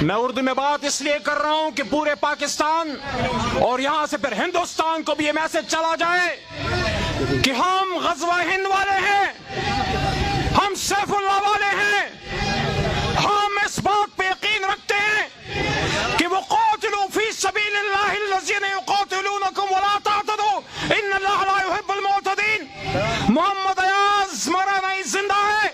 میں اردو میں بات اس لیے کر رہا ہوں کہ پورے پاکستان اور یہاں سے پھر ہندوستان کو بھی یہ میسج چلا جائے کہ ہم غزوہ ہند والے ہیں، ہم سیف اللہ والے ہیں، ہم اس بات پہ یقین رکھتے ہیں کہ وقاتلوا فی سبیل اللہ الذین یقاتلونکم ولا تعتدوا ان اللہ لا يحب المعتدین۔ محمد ایاز مرا نہیں زندہ ہے،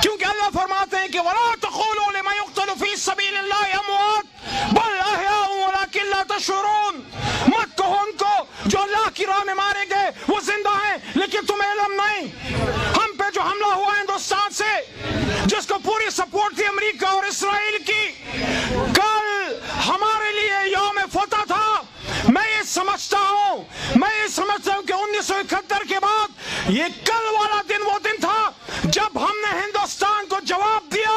کیونکہ اللہ فرماتے ہیں کہ ولا تقولوا لمن يقتل فی سبیل اللہ اموات بل احیاء ولکن لا تشعرون۔ مت کہو ان کو جو اللہ کی راہ میں مارے گئے وہ زندہ ہیں لیکن تمہیں علم نہیں۔ ہم پہ جو حملہ ہوا ہندوستان سے، جس کو پوری سپورٹ تھی امریکہ اور اسرائیل کی، کل ہمارے لیے یوم فتح تھا۔ میں یہ سمجھتا ہوں کہ 1971 کے بعد یہ کل والا دن وہ دن تھا جب ہم نے ہندوستان کو جواب دیا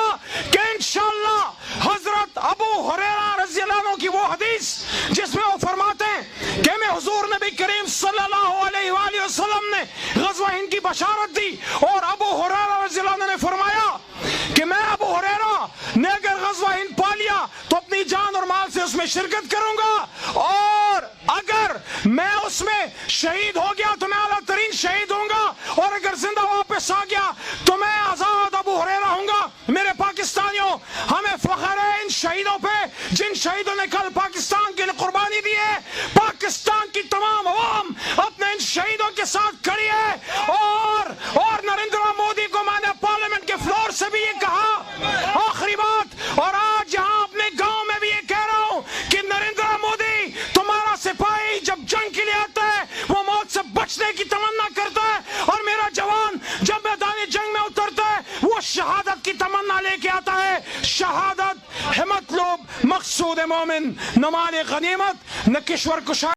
کہ انشاءاللہ حضرت ابو ہریرہ رضی اللہ عنہ کی وہ حدیث جس میں وہ فرماتے ہیں کہ میں حضور نبی کریم صلی اللہ علیہ وآلہ وسلم نے غزوہ ہند کی بشارت دی، اور ابو ہریرہ رضی اللہ عنہ نے فرمایا کہ میں ابو ہریرہ نے اگر غزوہ ہند پا لیا تو اپنی جان اور مال سے اس میں شرکت کروں گا، اور اگر میں اس میں شہید ہو گیا تو میں اعلیٰ ترین شہید ہوں گا، اور اگر زندہ واپس آ گیا تو میں آزاد ابو ہریرہ ہوں گا۔ میرے پاکستانیوں، ہمیں فخر ہے ان شہیدوں پہ جن شہیدوں نے کل پاکستان کے لیے قربانی دی ہے۔ پاکستان کی تمام عوام اپنے ان شہیدوں کے ساتھ کھڑی ہے، اور نریندر مودی کو میں نے پارلیمنٹ کے فلور سے بھی یہ کہا، آخری بات، اور آج یہاں اپنے گاؤں میں بھی یہ کہہ رہا ہوں کہ نریندر مودی تمہارا سپاہی جب جنگ کے لیے آتا ہے وہ موت سے بچنے کی تمنا کرتا ہے، اور میرا جوان جب میدان جنگ میں اترتا ہے وہ شہادت کی تمنا لے کے آتا ہے۔ شہادت ہے مطلوب مقصود مومن، نہ مال غنیمت، نہ کشور کشا۔